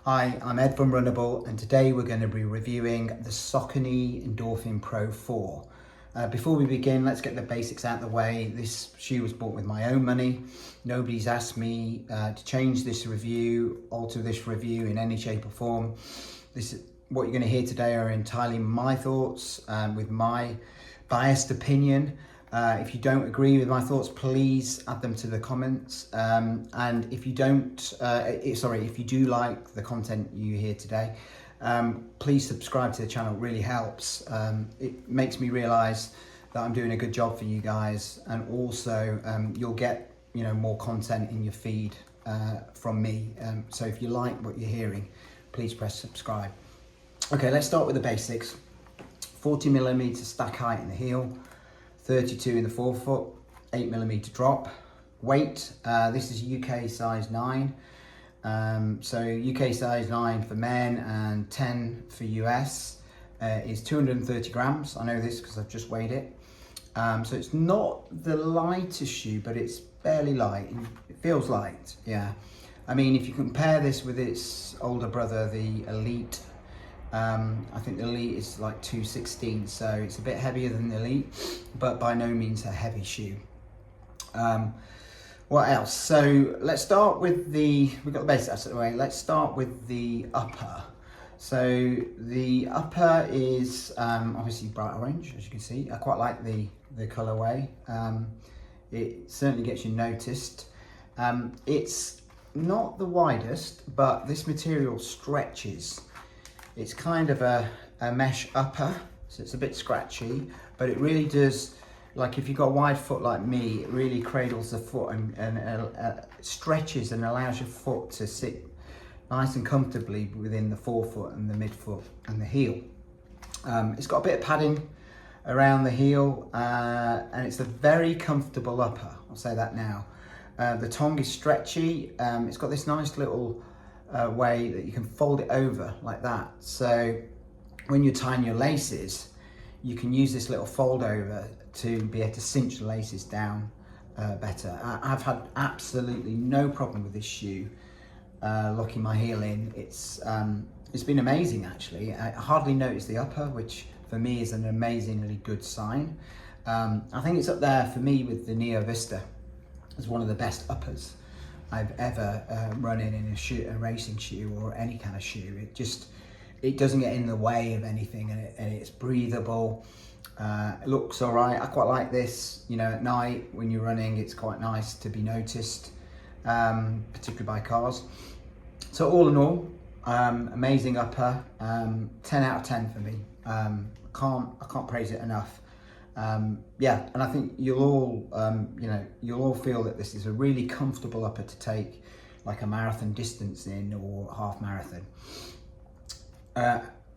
Hi, I'm Ed from Runnable, and today we're going to be reviewing the Saucony Endorphin Pro 4. Before we begin, let's get the basics out of the way. This shoe was bought with my own money. Nobody's asked me to change this review, alter this review in any shape or form. What you're going to hear today are entirely my thoughts with my biased opinion. If you don't agree with my thoughts, please add them to the comments. And if you don't, if you do like the content you hear today, please subscribe to the channel. It really helps. It makes me realise that I'm doing a good job for you guys, and also you'll get more content in your feed from me. So if you like what you're hearing, please press subscribe. Okay, let's start with the basics. 40mm stack height in the heel, 32 in the forefoot, 8mm drop. Weight, this is UK size 9. So UK size 9 for men and 10 for US is 230 grams. I know this because I've just weighed it. So it's not the lightest shoe, but it's fairly light. It feels light, yeah. I mean, if you compare this with its older brother, the Elite, I think the Elite is like 216, so it's a bit heavier than the Elite, but by no means a heavy shoe. What else? So let's start with we've got the basics out of the way. Let's start with the upper. So the upper is obviously bright orange, as you can see. I quite like the colourway. It certainly gets you noticed. It's not the widest, but this material stretches. It's kind of a mesh upper, so it's a bit scratchy, but it really does, like if you've got a wide foot like me, it really cradles the foot and stretches and allows your foot to sit nice and comfortably within the forefoot and the midfoot and the heel. It's got a bit of padding around the heel, and it's a very comfortable upper, I'll say that now. The tongue is stretchy. It's got this nice little way that you can fold it over like that, so when you're tying your laces you can use this little fold over to be able to cinch the laces down better. I've had absolutely no problem with this shoe locking my heel in. It's been amazing actually. I hardly noticed the upper, which for me is an amazingly good sign. I think it's up there for me with the Neo Vista as one of the best uppers I've ever run in a racing shoe or any kind of shoe. It doesn't get in the way of anything, and it's breathable. It looks all right. I quite like this. At night when you're running, it's quite nice to be noticed, particularly by cars. So all in all, amazing upper. 10 out of 10 for me. I can't praise it enough. Yeah, and I think you'll all feel that this is a really comfortable upper to take like a marathon distance in, or half marathon.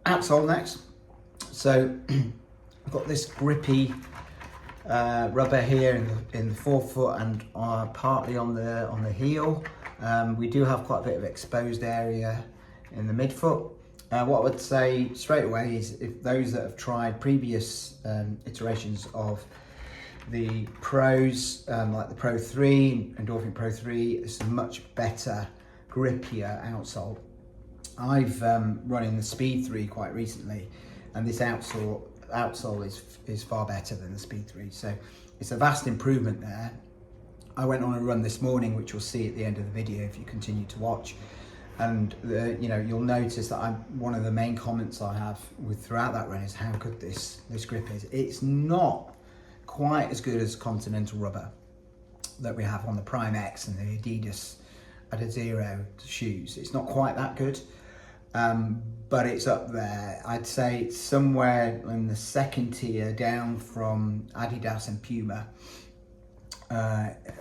Outsole next. So I've got this grippy rubber here in the forefoot and partly on the heel. We do have quite a bit of exposed area in the midfoot. What I would say straight away is, if those that have tried previous iterations of the Pros, like the Pro 3, Endorphin Pro 3, it's a much better, grippier outsole. I've run in the Speed 3 quite recently, and this outsole is far better than the Speed 3, so it's a vast improvement there. I went on a run this morning, which you'll see at the end of the video if you continue to watch. And you'll notice that one of the main comments I have throughout that run is how good this grip is. It's not quite as good as Continental rubber that we have on the Prime X and the Adidas Adizero shoes. It's not quite that good, but it's up there. I'd say it's somewhere in the second tier down from Adidas and Puma,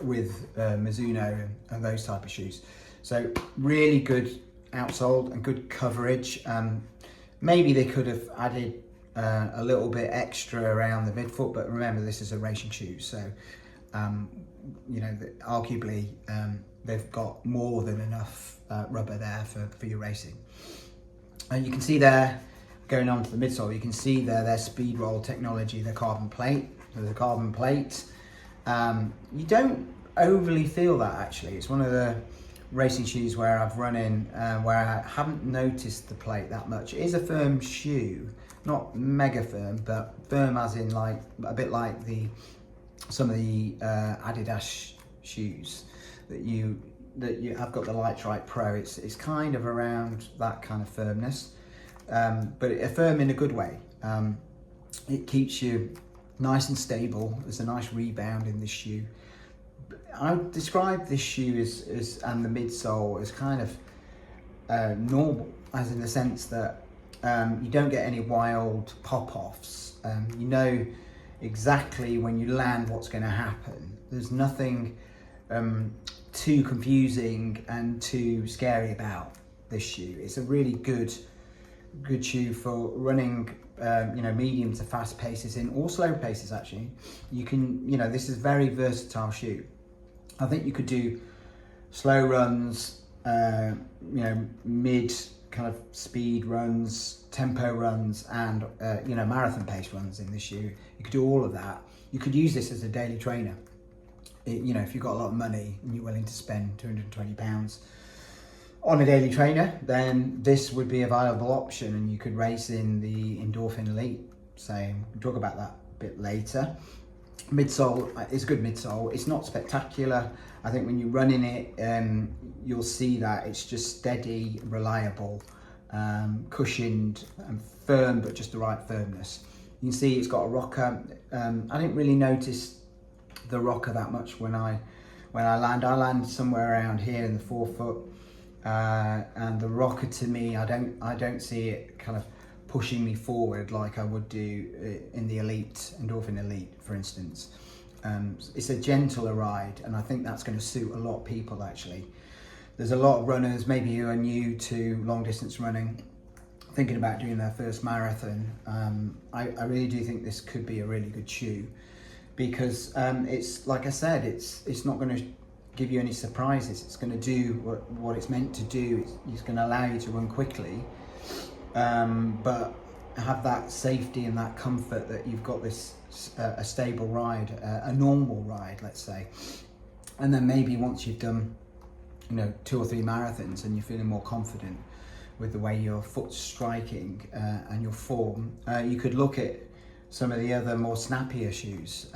with Mizuno and those type of shoes. So really good outsole and good coverage. Maybe they could have added a little bit extra around the midfoot, but remember, this is a racing shoe, so arguably they've got more than enough rubber there for your racing. And you can see there, going on to the midsole, you can see there their speed roll technology, the carbon plate. So the carbon plate, you don't overly feel that actually. It's one of the racing shoes where I've run in where I haven't noticed the plate that much. It is a firm shoe, not mega firm, but firm as in like a bit like some of the Adidas shoes that you I've got the Lightstrike Pro. It's kind of around that kind of firmness, but firm in a good way. It keeps you nice and stable. There's a nice rebound in this shoe. I would describe this shoe and the midsole as kind of normal, as in the sense that you don't get any wild pop-offs. You know exactly when you land what's going to happen. There's nothing too confusing and too scary about this shoe. It's a really good shoe for running medium to fast paces in, or slow paces actually. You can, this is a very versatile shoe. I think you could do slow runs, mid kind of speed runs, tempo runs, and marathon pace runs in this shoe. You could do all of that. You could use this as a daily trainer. If you've got a lot of money and you're willing to spend £220 on a daily trainer, then this would be a viable option, and you could race in the Endorphin Elite. So we'll talk about that a bit later. Midsole is a good midsole. It's not spectacular. I think when you run in it, you'll see that it's just steady, reliable, cushioned and firm, but just the right firmness. You can see it's got a rocker. I didn't really notice the rocker that much when I land. I land somewhere around here in the forefoot, and the rocker, to me, I don't see it kind of pushing me forward like I would do in the Elite, Endorphin Elite, for instance. It's a gentler ride, and I think that's going to suit a lot of people actually. There's a lot of runners maybe who are new to long distance running, thinking about doing their first marathon. I really do think this could be a really good shoe, because it's, like I said, it's not going to give you any surprises. It's going to do what it's meant to do. It's going to allow you to run quickly, but have that safety and that comfort that you've got this a stable ride, a normal ride, let's say. And then maybe once you've done 2 or 3 marathons and you're feeling more confident with the way your foot's striking and your form, you could look at some of the other more snappier shoes.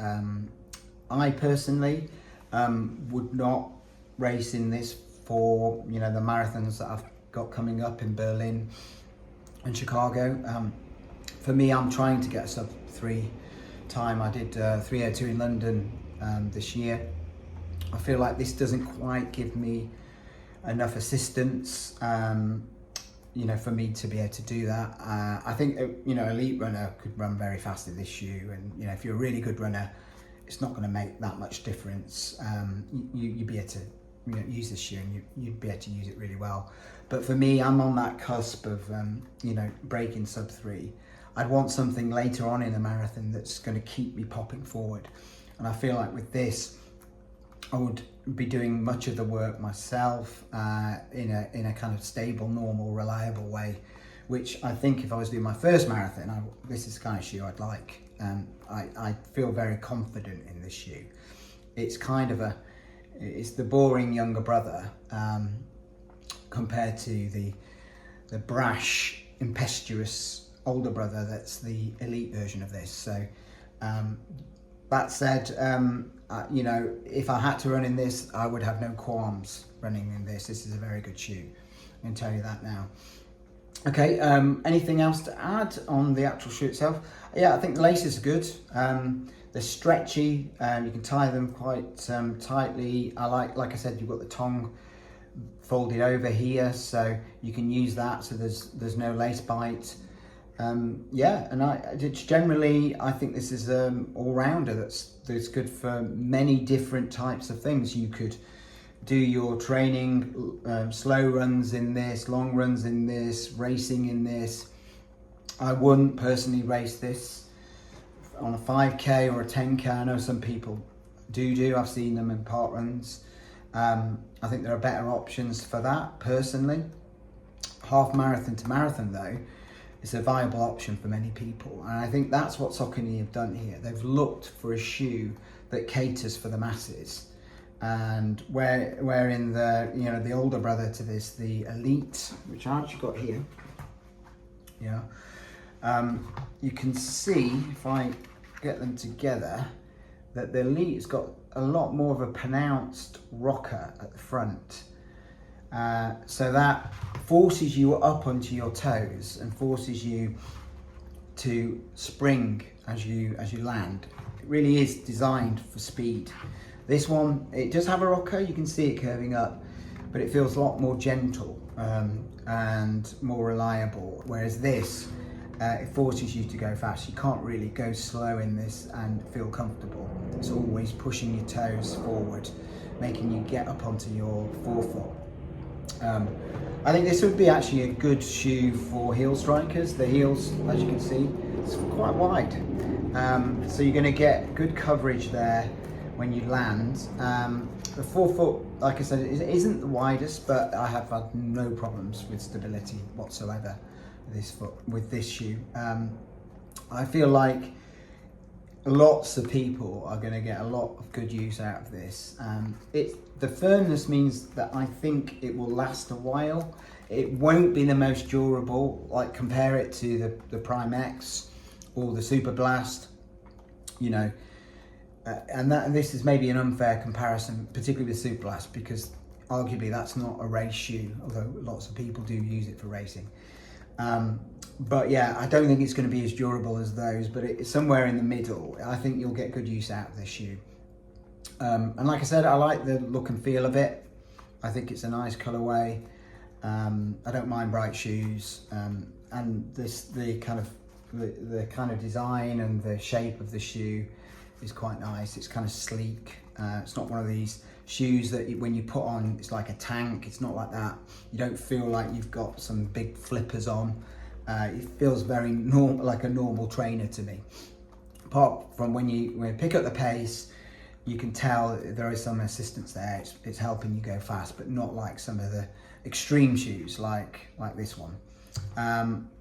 I personally would not race in this for the marathons that I've got coming up in Berlin and Chicago. For me, I'm trying to get a sub 3 time. I did 3:02 in London this year. I feel like this doesn't quite give me enough assistance for me to be able to do that. I think elite runner could run very fast in this shoe, and if you're a really good runner, it's not going to make that much difference. You'd be able to use this shoe, and you'd be able to use it really well. But for me, I'm on that cusp of breaking sub 3. I'd want something later on in the marathon that's going to keep me popping forward, and I feel like with this, I would be doing much of the work myself in a kind of stable, normal, reliable way, which I think if I was doing my first marathon, this is the kind of shoe I'd like. I feel very confident in this shoe. It's kind of it's the boring younger brother compared to the brash, impetuous older brother that's the elite version of this. So that said, if I had to run in this, I would have no qualms running in this. This is a very good shoe. I can tell you that now. Okay, anything else to add on the actual shoe itself? Yeah, I think the laces are good. They're stretchy. You can tie them quite tightly. Like I said, you've got the tongue folded over here, so you can use that. So there's no lace bite. And generally, I think this is an all-rounder that's good for many different types of things. You could do your training, slow runs in this, long runs in this, racing in this. I wouldn't personally race this on a 5k or a 10k. I know some people do. I've seen them in park runs. I think there are better options for that personally. Half marathon to marathon though, it's a viable option for many people, and I think that's what Saucony have done here. They've looked for a shoe that caters for the masses, And we're in the, you know, the older brother to this, the Elite, which I actually got here. Yeah, you can see if I get them together that the Elite's got a lot more of a pronounced rocker at the front, so that forces you up onto your toes and forces you to spring as you land. It really is designed for speed. This one, it does have a rocker, you can see it curving up, but it feels a lot more gentle and more reliable, whereas this, it forces you to go fast. You can't really go slow in this and feel comfortable. It's always pushing your toes forward, making you get up onto your forefoot. I think this would be actually a good shoe for heel strikers. The heels, as you can see, it's quite wide. So you're going to get good coverage there when you land. The forefoot, like I said, it isn't the widest, but I have had no problems with stability whatsoever with this shoe. I feel like lots of people are going to get a lot of good use out of this. The firmness means that I think it will last a while. It won't be the most durable, like compare it to the Prime X or the Super Blast, you know. And this is maybe an unfair comparison, particularly with Super Blast, because arguably that's not a race shoe, although lots of people do use it for racing. But yeah, I don't think it's going to be as durable as those, but it's somewhere in the middle. I think you'll get good use out of this shoe. And like I said, I like the look and feel of it. I think it's a nice colorway. I don't mind bright shoes, and the kind of design and the shape of the shoe is quite nice. It's kind of sleek. It's not one of these shoes that when you put on, it's like a tank. It's not like that. You don't feel like you've got some big flippers on. It feels very normal, like a normal trainer to me. Apart from when you pick up the pace, you can tell there is some assistance there. It's helping you go fast, but not like some of the extreme shoes like this one.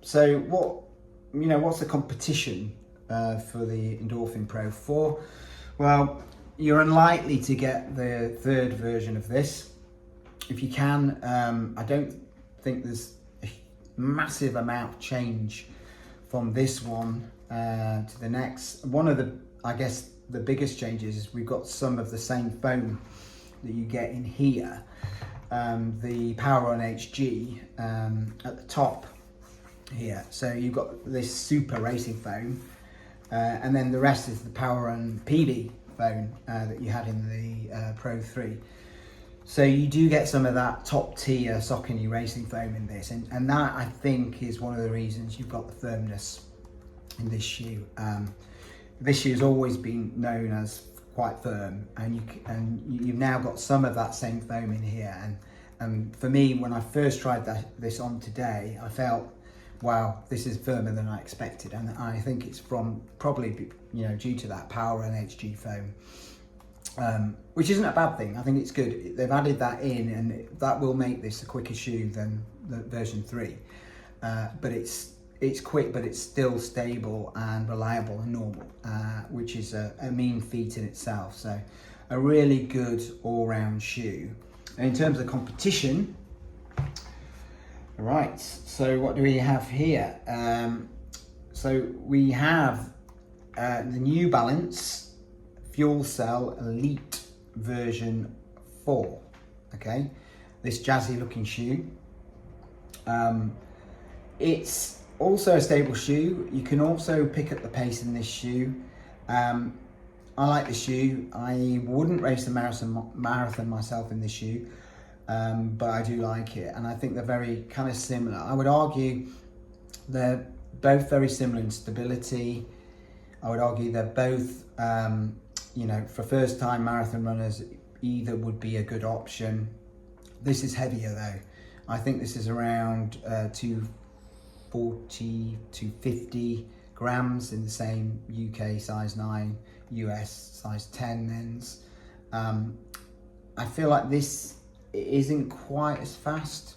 So what's the competition for the Endorphin Pro 4? Well, you're unlikely to get the third version of this. If you can, I don't think there's a massive amount of change from this one to the next. One of the biggest changes is we've got some of the same foam that you get in here. The Power Run HG at the top here. So you've got this super racing foam, and then the rest is the Power Run PB foam that you had in the Pro 3. So you do get some of that top tier Saucony racing foam in this, and that I think is one of the reasons you've got the firmness in this shoe. This shoe has always been known as quite firm, and you've now got some of that same foam in here. And for me, when I first tried this on today, I felt, wow, this is firmer than I expected, and I think it's probably due to that Power Run HG foam, which isn't a bad thing. I think it's good. They've added that in, and that will make this a quicker shoe than the version 3. But it's quick, but it's still stable and reliable and normal, which is a mean feat in itself. So a really good all-round shoe. And in terms of competition, right, so what do we have here? So we have the New Balance Fuel Cell Elite version 4, okay? This jazzy looking shoe. It's also a stable shoe. You can also pick up the pace in this shoe. I like the shoe. I wouldn't race the marathon myself in this shoe, but I do like it, and I think they're very kind of similar. I would argue they're both very similar in stability. I would argue they're both, for first-time marathon runners, either would be a good option. This is heavier though. I think this is around 240 to 50 grams in the same UK size 9, US size 10 men's. I feel like this isn't quite as fast,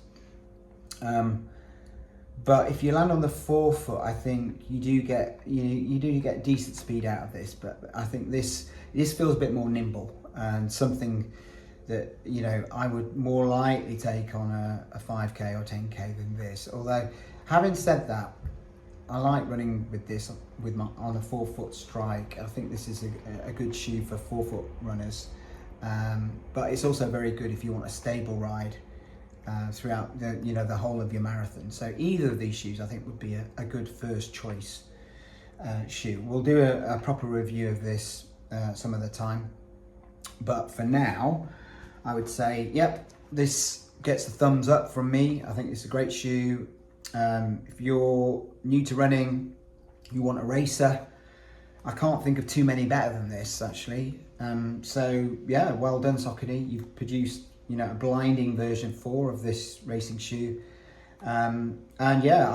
but if you land on the forefoot, I think you do get decent speed out of this. But I think this feels a bit more nimble. and something that, you know, I would more likely take on a 5k or 10k than this. Although, having said that, I like running with this on a Forefoot strike. I think this is a good shoe for Forefoot runners, but it's also very good if you want a stable ride throughout the whole of your marathon. So either of these shoes I think would be a good first choice shoe. We'll do a proper review of this some other time, but for now I would say, yep, this gets a thumbs up from me. I think it's a great shoe. If you're new to running, you want a racer, I can't think of too many better than this, actually. So yeah, well done, Saucony. You've produced, you know, a blinding version 4 of this racing shoe. And yeah,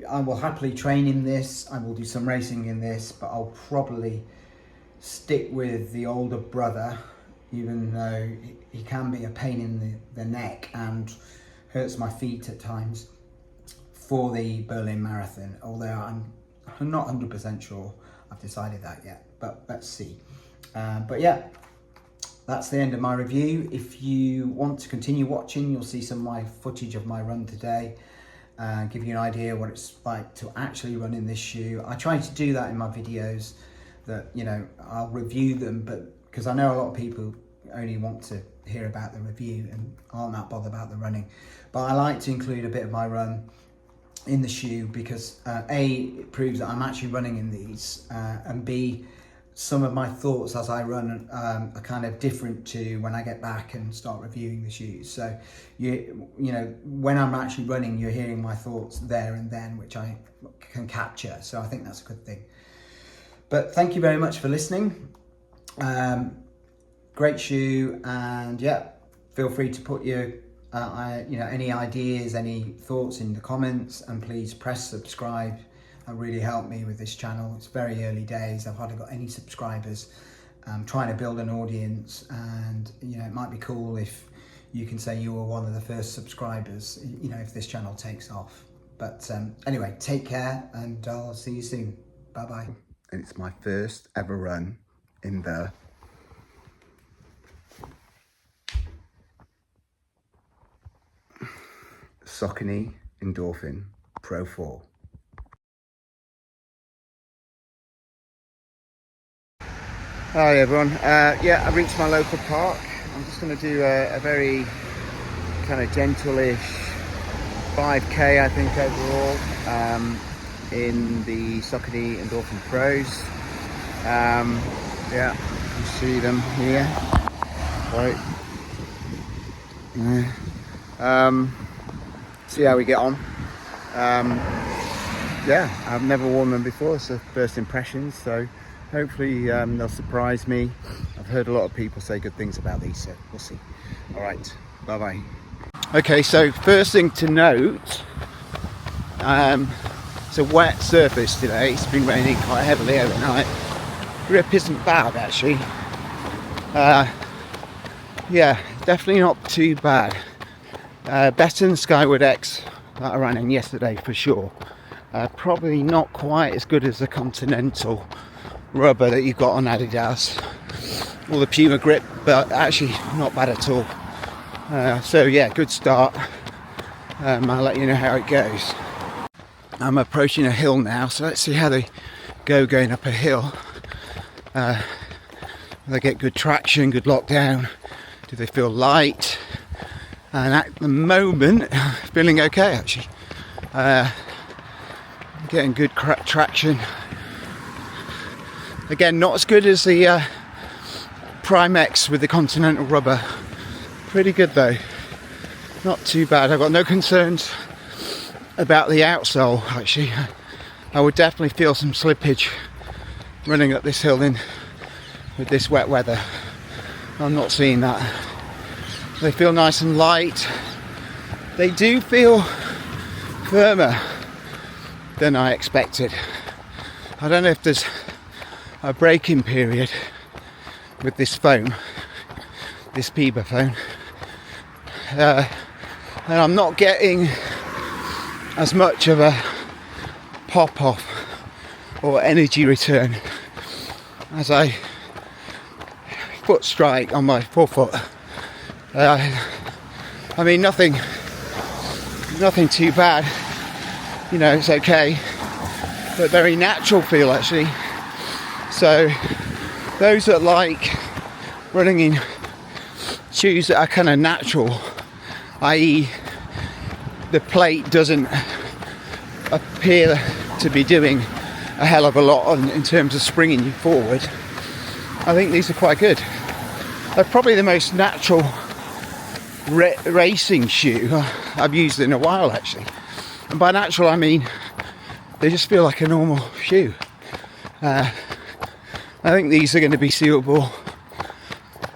I will happily train in this. I will do some racing in this, but I'll probably stick with the older brother, even though he can be a pain in the neck and hurts my feet at times, for the Berlin Marathon, although I'm not 100% sure I've decided that yet, but let's see. But yeah, that's the end of my review. If you want to continue watching, you'll see some of my footage of my run today, give you an idea what it's like to actually run in this shoe. I try to do that in my videos, that, you know, I'll review them, but because I know a lot of people only want to hear about the review and aren't that bothered about the running. But I like to include a bit of my run in the shoe because A, it proves that I'm actually running in these, and B, some of my thoughts as I run are kind of different to when I get back and start reviewing the shoes. So you know, when I'm actually running, you're hearing my thoughts there and then, which I can capture. So I think that's a good thing. But thank you very much for listening. Great shoe, and yeah, feel free to put your you know, any ideas, any thoughts in the comments, and please press subscribe. That really helped me with this channel. It's very early days. I've hardly got any subscribers. I'm trying to build an audience, and you know, it might be cool if you can say you were one of the first subscribers, you know, if this channel takes off. But anyway, take care, and I'll see you soon. Bye bye. And it's my first ever run in the Saucony Endorphin Pro 4. Hi everyone, yeah, I reached my local park. I'm just going to do a very kind of gentle-ish 5k, I think, overall, in the Saucony Endorphin Pros. Yeah, you see them here, right? Yeah. See how we get on. Yeah, I've never worn them before, so first impressions, so hopefully they'll surprise me. I've heard a lot of people say good things about these, so we'll see. All right, bye-bye. Okay, so first thing to note, it's a wet surface today. It's been raining quite heavily overnight. Grip isn't bad, actually. Yeah, definitely not too bad. Better than Skyward X that I ran in yesterday for sure. Probably not quite as good as the Continental rubber that you got on Adidas or the Puma grip, but actually not bad at all. So yeah, good start. I'll let you know how it goes. I'm approaching a hill now, so let's see how they go going up a hill. They get good traction, good lockdown. Do they feel light? And at the moment, feeling okay actually. Getting good traction. Again, not as good as the Prime X with the Continental rubber. Pretty good though. Not too bad. I've got no concerns about the outsole actually. I would definitely feel some slippage running up this hill in with this wet weather. I'm not seeing that. They feel nice and light. They do feel firmer than I expected. I don't know if there's a break-in period with this foam, this Puma foam. And I'm not getting as much of a pop-off or energy return as I foot strike on my forefoot. I mean, nothing too bad, you know, it's okay, but very natural feel actually. So those that like running in shoes that are kind of natural, i.e. the plate doesn't appear to be doing a hell of a lot in terms of springing you forward, I think these are quite good. They're probably the most natural racing shoe I've used in a while actually, and by natural I mean they just feel like a normal shoe. I think these are going to be suitable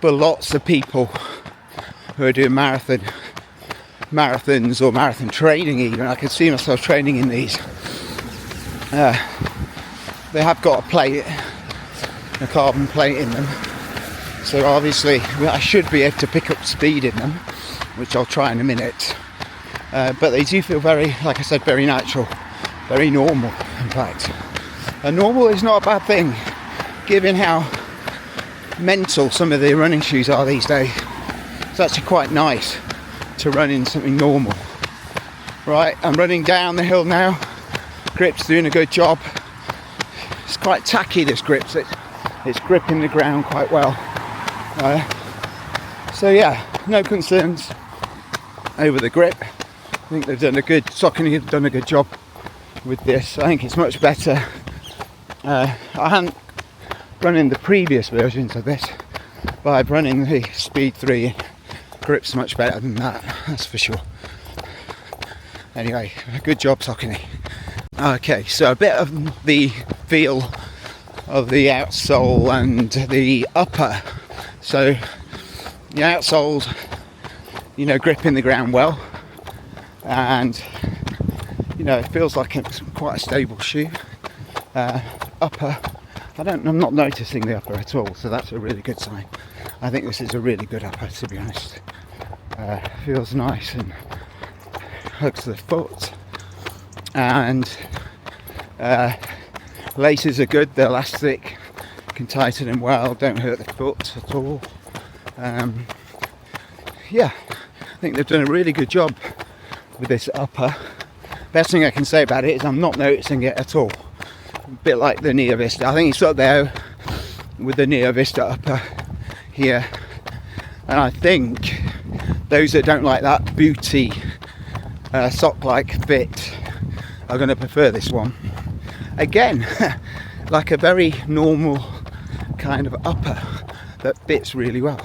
for lots of people who are doing marathons or marathon training even. I could see myself training in these. They have got a plate, a carbon plate in them, so obviously I should be able to pick up speed in them, which I'll try in a minute. But they do feel very, like I said, very natural, very normal in fact. And normal is not a bad thing, given how mental some of the running shoes are these days. It's actually quite nice to run in something normal. Right, I'm running down the hill now. Grip's doing a good job. It's quite tacky, this grip. It's gripping the ground quite well. So yeah, no concerns over the grip. I think they've done a good, Saucony have done a good job with this. I think it's much better. I hadn't run in the previous versions of this, but I've run in the Speed 3. Grip's much better than that, that's for sure. Anyway, good job Saucony. Okay, so a bit of the feel of the outsole and the upper. So the outsole's, you know, gripping the ground well, and you know, it feels like it's quite a stable shoe. Upper, I'm not noticing the upper at all, so that's a really good sign. I think this is a really good upper, to be honest. Feels nice and hugs the foot, and laces are good, they're elastic, can tighten them well, don't hurt the foot at all. Yeah, I think they've done a really good job with this upper. Best thing I can say about it is I'm not noticing it at all. A bit like the Neo Vista. I think it's up there with the Neo Vista upper here, and I think those that don't like that booty sock-like fit are going to prefer this one. Again, like a very normal kind of upper that fits really well.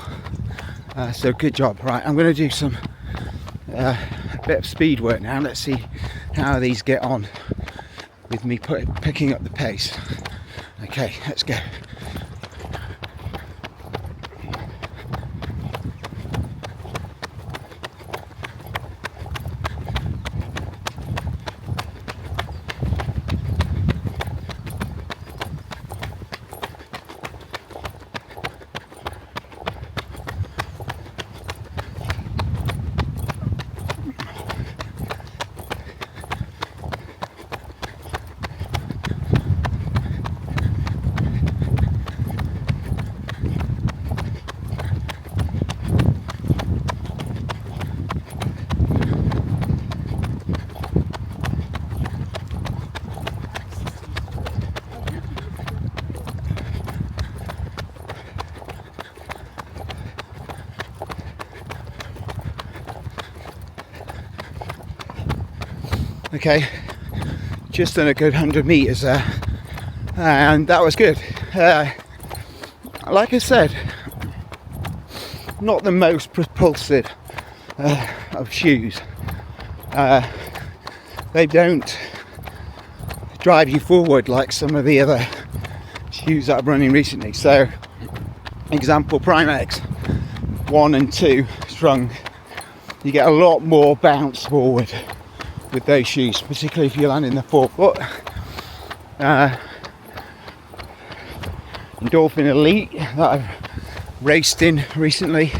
So good job. Right, I'm going to do some a bit of speed work now. Let's see how these get on with me picking up the pace. Okay, let's go. Okay, just done a good 100 meters there, and that was good. Like I said, not the most propulsive of shoes. They don't drive you forward like some of the other shoes that I'm running recently. So, example, Prime X 1 and 2 strung, you get a lot more bounce forward with those shoes, particularly if you land in the forefoot. Endorphin Elite that I've raced in recently,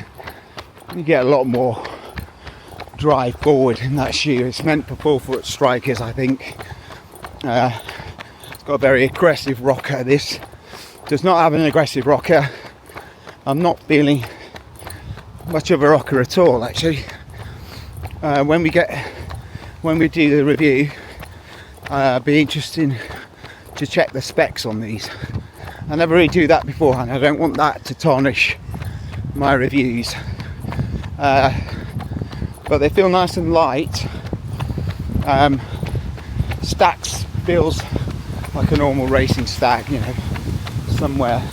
you get a lot more drive forward in that shoe. It's meant for forefoot strikers, I think. It's got a very aggressive rocker. This does not have an aggressive rocker. I'm not feeling much of a rocker at all, actually. When we do the review, be interesting to check the specs on these. I never really do that beforehand. I don't want that to tarnish my reviews. But they feel nice and light. Stacks feels like a normal racing stack, you know, somewhere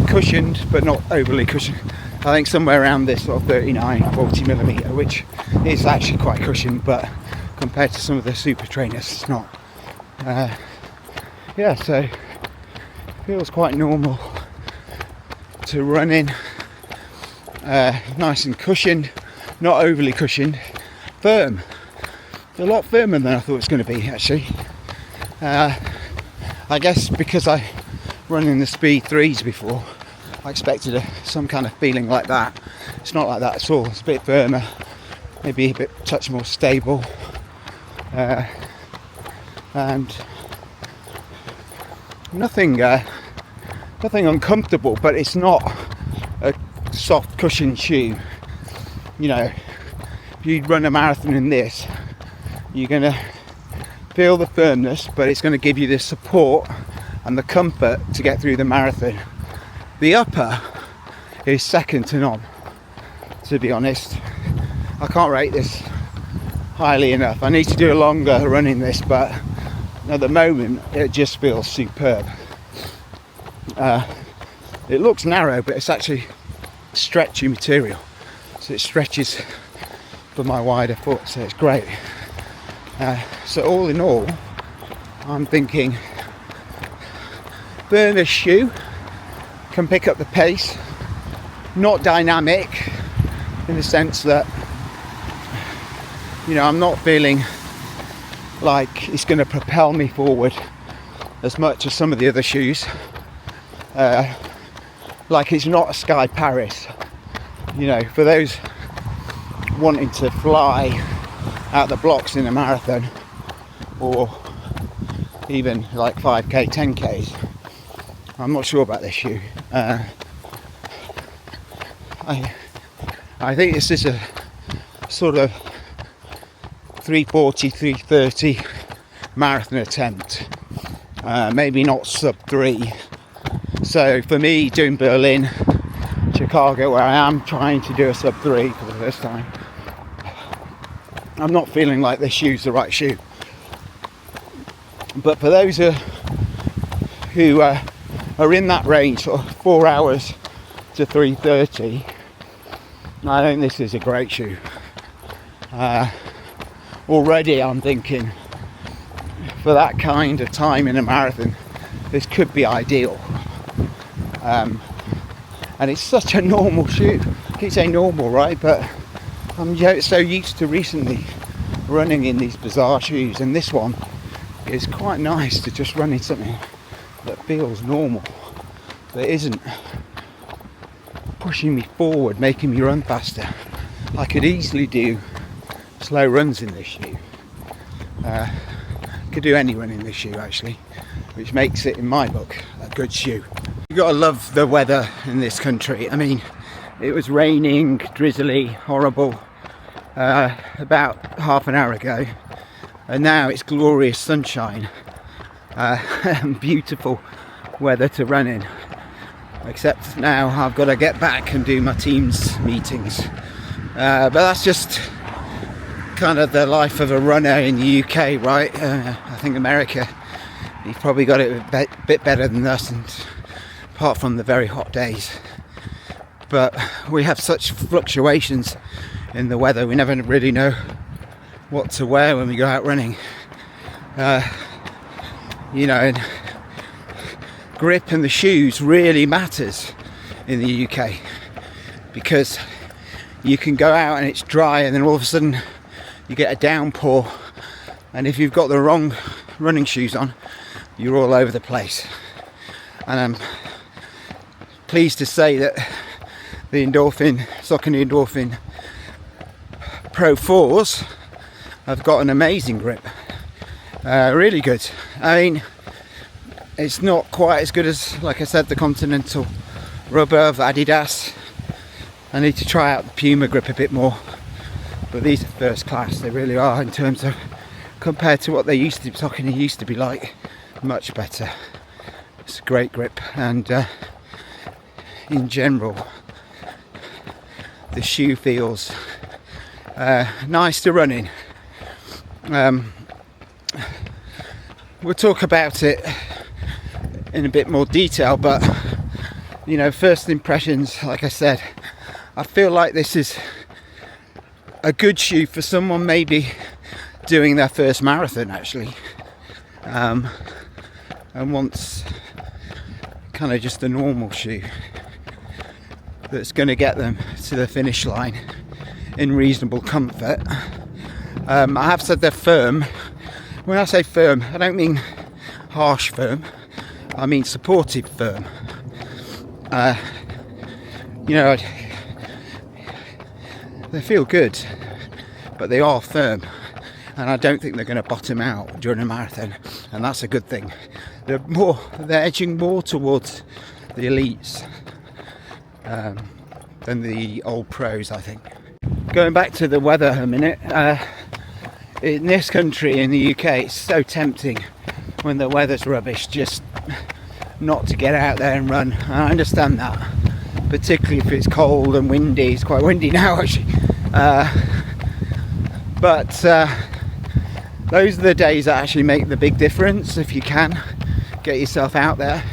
cushioned but not overly cushioned. I think somewhere around this sort of 39-40mm, which is actually quite cushioned, but compared to some of the super trainers, it's not. Yeah, so feels quite normal to run in. Nice and cushioned, not overly cushioned, firm. It's a lot firmer than I thought it was going to be, actually. I guess because I run in the speed 3s before, I expected some kind of feeling like that. It's not like that at all. It's a bit firmer, maybe a bit touch more stable, and nothing uncomfortable. But it's not a soft cushioned shoe. You know, if you run a marathon in this, you're gonna feel the firmness, but it's going to give you the support and the comfort to get through the marathon. The upper is second to none, to be honest. I can't rate this highly enough. I need to do a longer run in this, but at the moment it just feels superb. It looks narrow, but it's actually stretchy material, so it stretches for my wider foot, so it's great. So all in all, I'm thinking burner shoe, can pick up the pace, not dynamic in the sense that, you know, I'm not feeling like it's going to propel me forward as much as some of the other shoes. Like it's not a Sky Paris, you know, for those wanting to fly out the blocks in a marathon, or even like 5k, 10k's. I'm not sure about this shoe. I think this is a sort of 340, 330 marathon attempt. Maybe not sub 3. So for me, doing Berlin, Chicago, where I am trying to do a sub 3 for the first time, I'm not feeling like this shoe's the right shoe. But for those who are in that range, sort of 4 hours to 3:30, I think this is a great shoe. Already I'm thinking, for that kind of time in a marathon, this could be ideal. And it's such a normal shoe. I keep saying normal, right? But I'm so used to recently running in these bizarre shoes, and this one is quite nice to just run in something that feels normal, that isn't pushing me forward, making me run faster. I could easily do slow runs in this shoe. Could do any run in this shoe actually, which makes it, in my book, a good shoe. You've got to love the weather in this country. I mean, it was raining, drizzly, horrible about half an hour ago, and now it's glorious sunshine. Beautiful weather to run in, except now I've got to get back and do my team's meetings, but that's just kind of the life of a runner in the UK, right? I think America, you've probably got it a bit better than us, and apart from the very hot days, but we have such fluctuations in the weather, we never really know what to wear when we go out running. You know, and grip and the shoes really matters in the UK, because you can go out and it's dry, and then all of a sudden you get a downpour, and if you've got the wrong running shoes on, you're all over the place. And I'm pleased to say that the Saucony Endorphin Pro 4s have got an amazing grip. Really good. I mean, it's not quite as good as, like I said, the Continental rubber of Adidas. I need to try out the Puma grip a bit more, but these are first class. They really are, in terms of compared to what they used to, Saucony used to be like, much better. It's a great grip, and in general the shoe feels nice to run in. We'll talk about it in a bit more detail, but you know, first impressions, like I said, I feel like this is a good shoe for someone maybe doing their first marathon actually, and wants kind of just a normal shoe that's going to get them to the finish line in reasonable comfort. I have said they're firm. When I say firm, I don't mean harsh firm, I mean supportive firm. You know, they feel good, but they are firm, and I don't think they're going to bottom out during a marathon, and that's a good thing. They're edging more towards the elites than the old pros, I think. Going back to the weather a minute, in this country, in the UK, it's so tempting when the weather's rubbish just not to get out there and run. I understand that, particularly if it's cold and windy. It's quite windy now actually, but those are the days that actually make the big difference. If you can get yourself out there,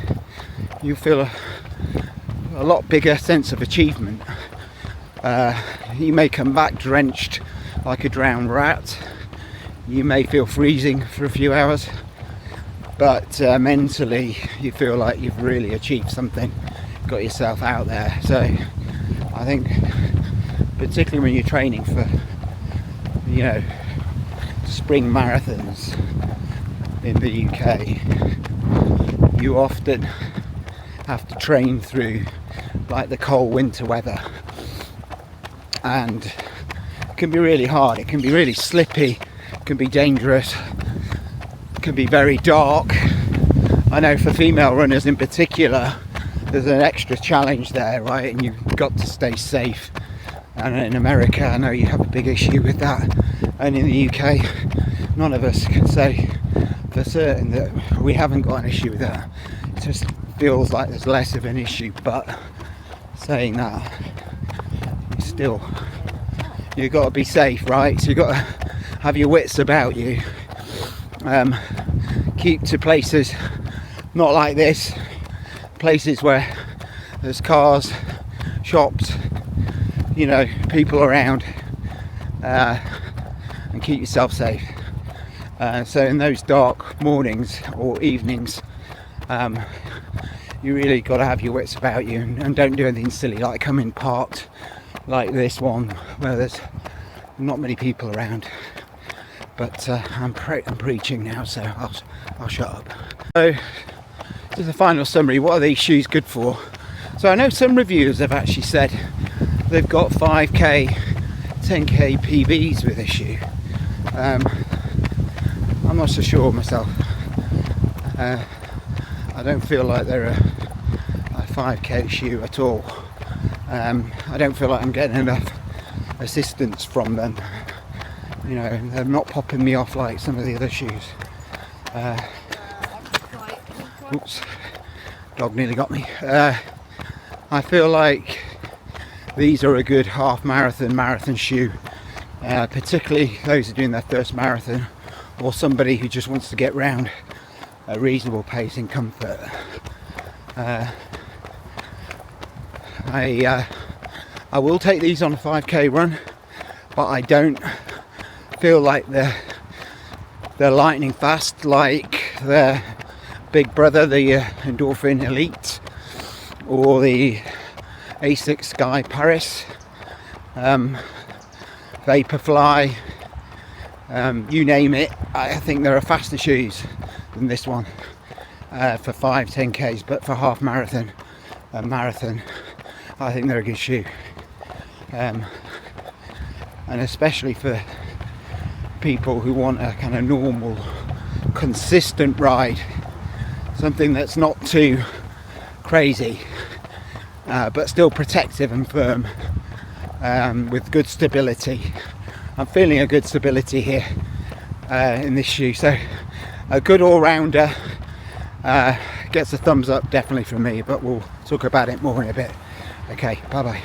you feel a lot bigger sense of achievement. You may come back drenched like a drowned rat, you may feel freezing for a few hours, but mentally you feel like you've really achieved something, got yourself out there. So I think particularly when you're training for, you know, spring marathons in the UK, you often have to train through like the cold winter weather, and it can be really hard, it can be really slippy, it can be dangerous, it can be very dark. I know for female runners in particular, there's an extra challenge there, right? And you've got to stay safe. And in America, I know you have a big issue with that. And in the UK, none of us can say for certain that we haven't got an issue with that. It just feels like there's less of an issue. But saying that, still, you've got to be safe, right? So you've got to have your wits about you. Keep to places not like this, places where there's cars, shops, you know, people around, and keep yourself safe. So in those dark mornings or evenings, you really got to have your wits about you, and don't do anything silly like come in parked like this one where there's not many people around. But I'm preaching now, so I'll shut up. So just a final summary. What are these shoes good for? So I know some reviewers have actually said they've got 5k, 10k PBs with this shoe. I'm not so sure myself. I don't feel like they're a 5k shoe at all. I don't feel like I'm getting enough assistance from them. You know, they're not popping me off like some of the other shoes. Oops, dog nearly got me. I feel like these are a good half marathon shoe, particularly those who are doing their first marathon, or somebody who just wants to get round a reasonable pace in comfort. I will take these on a 5k run, but I don't feel like they're lightning fast like their big brother, the Endorphin Elite, or the Asics Sky Paris, Vaporfly, you name it. I think there are faster shoes than this one for 5-10k's, but for half marathon and marathon, I think they're a good shoe, and especially for people who want a kind of normal, consistent ride, something that's not too crazy. but still protective and firm, with good stability. I'm feeling a good stability here in this shoe, so a good all-rounder. Gets a thumbs up definitely from me, but we'll talk about it more in a bit. Okay, bye bye.